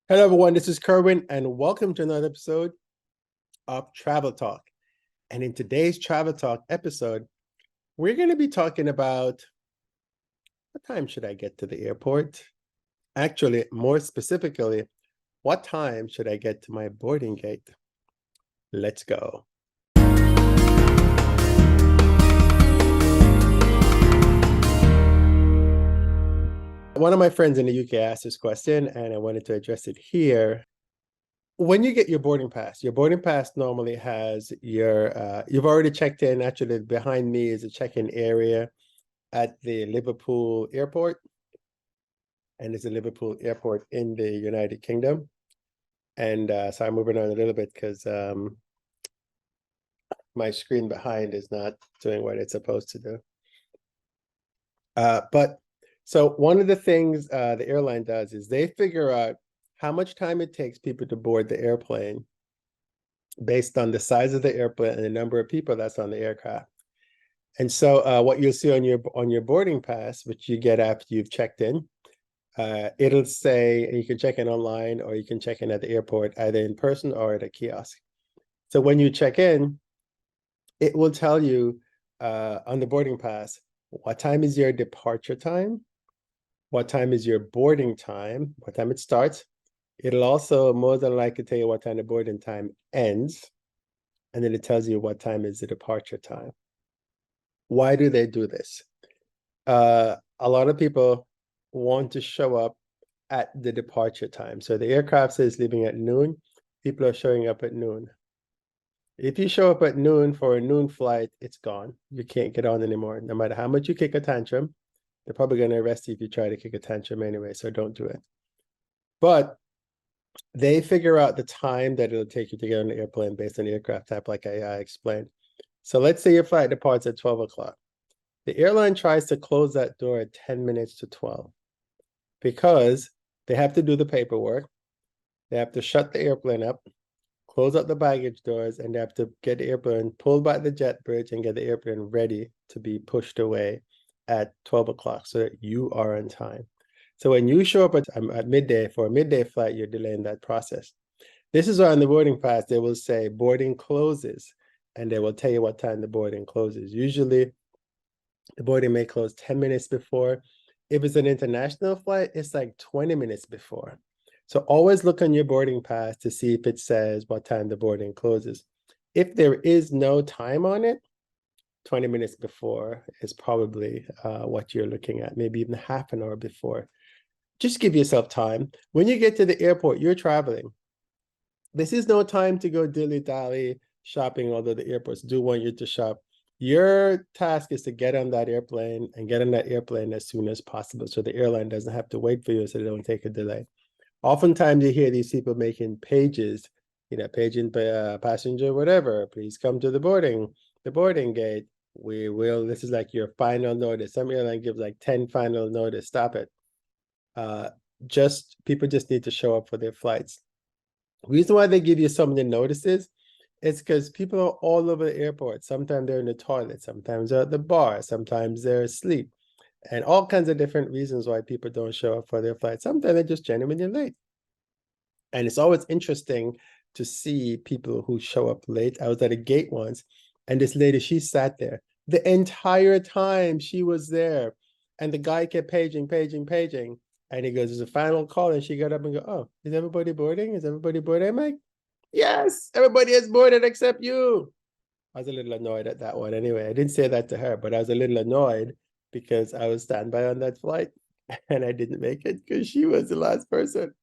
Hello, everyone. This is Kerwin, and welcome to another episode of Travel Talk. And in today's Travel Talk episode, we're going to be talking about what time should I get to the airport? Actually, more specifically, what time should I get to my boarding gate? Let's go. One of my friends in the UK asked this question, and I wanted to address it here. When you get your boarding pass normally has you've already checked in. Actually, behind me is a check-in area at the Liverpool airport, and it's a Liverpool airport in the United Kingdom. And so I'm moving on a little bit because my screen behind is not doing what it's supposed to do. But so one of the things the airline does is they figure out how much time it takes people to board the airplane based on the size of the airplane and the number of people that's on the aircraft. And so what you'll see on your boarding pass, which you get after you've checked in, it'll say, and you can check in online or you can check in at the airport, either in person or at a kiosk. So when you check in, it will tell you on the boarding pass, what time is your departure time? What time is your boarding time? What time it starts? It'll also more than likely tell you what time the boarding time ends. And then it tells you what time is the departure time. Why do they do this? A lot of people want to show up at the departure time. So the aircraft says leaving at noon. People are showing up at noon. If you show up at noon for a noon flight, it's gone. You can't get on anymore. No matter how much you kick a tantrum, they're probably going to arrest you if you try to kick a tantrum anyway, so don't do it. But they figure out the time that it'll take you to get on the airplane based on the aircraft type, like I explained. So let's say your flight departs at 12 o'clock. The airline tries to close that door at 10 minutes to 12 because they have to do the paperwork. They have to shut the airplane up, close up the baggage doors, and they have to get the airplane pulled by the jet bridge and get the airplane ready to be pushed away at 12 o'clock so that you are on time. So when you show up at midday for a midday flight, you're delaying that process. This is why on the boarding pass, they will say boarding closes, and they will tell you what time the boarding closes. Usually, the boarding may close 10 minutes before. If it's an international flight, it's like 20 minutes before. So always look on your boarding pass to see if it says what time the boarding closes. If there is no time on it, 20 minutes before is probably what you're looking at, maybe even half an hour before. Just give yourself time. When you get to the airport, you're traveling. This is no time to go dilly-dally shopping, although the airports do want you to shop. Your task is to get on that airplane and get on that airplane as soon as possible so the airline doesn't have to wait for you so they don't take a delay. Oftentimes you hear these people making pages, paging passenger, whatever, please come to the boarding gate. This is like your final notice. Some airline gives like 10 final notice, stop it. People just need to show up for their flights. The reason why they give you so many notices is because people are all over the airport. Sometimes they're in the toilet, sometimes they're at the bar, sometimes they're asleep, and all kinds of different reasons why people don't show up for their flight. Sometimes they're just genuinely late. And it's always interesting to see people who show up late. I was at a gate once, and this lady, she sat there the entire time she was there. And the guy kept paging. And he goes, there's a final call. And she got up and go, oh, is everybody boarding? Is everybody boarding? I'm like, yes, everybody is boarded except you. I was a little annoyed at that one anyway. I didn't say that to her, but I was a little annoyed because I was standby on that flight and I didn't make it because she was the last person.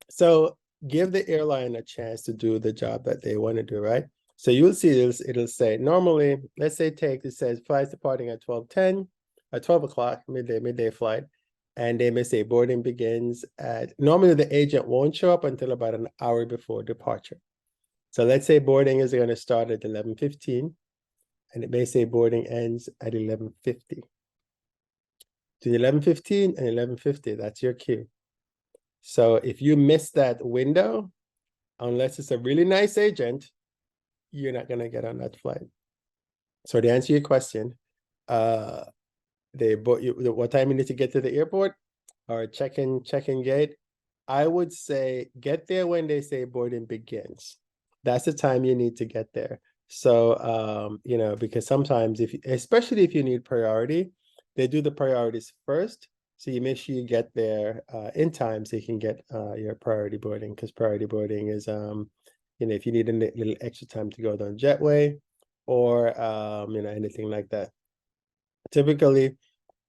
So give the airline a chance to do the job that they want to do, right? So you'll see this, it'll say normally, let's say it says flights departing at 12:10, at 12 o'clock, midday flight. And they may say boarding begins at, normally the agent won't show up until about an hour before departure. So let's say boarding is going to start at 11:15, and it may say boarding ends at 11:50. To 11:15 and 11:50, that's your cue. So if you miss that window, unless it's a really nice agent, you're not going to get on that flight. So to answer your question, what time you need to get to the airport? or check-in gate, I would say get there when they say boarding begins. That's the time you need to get there. So, you know, because sometimes especially if you need priority, they do the priorities first. So you make sure you get there in time so you can get your priority boarding, because priority boarding is, you know, if you need a little extra time to go down jetway or, you know, anything like that. Typically,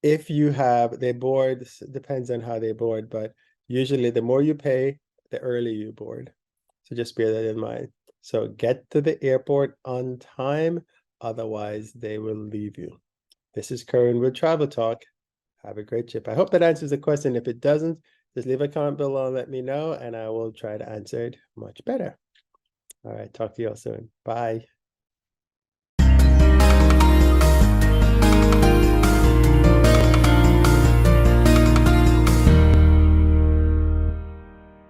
if you have, they board, depends on how they board, but usually the more you pay, the earlier you board. So just bear that in mind. So get to the airport on time, otherwise they will leave you. This is Curran with Travel Talk. Have a great trip. I hope that answers the question. If it doesn't, just leave a comment below and let me know, and I will try to answer it much better. All right, talk to you all soon. Bye.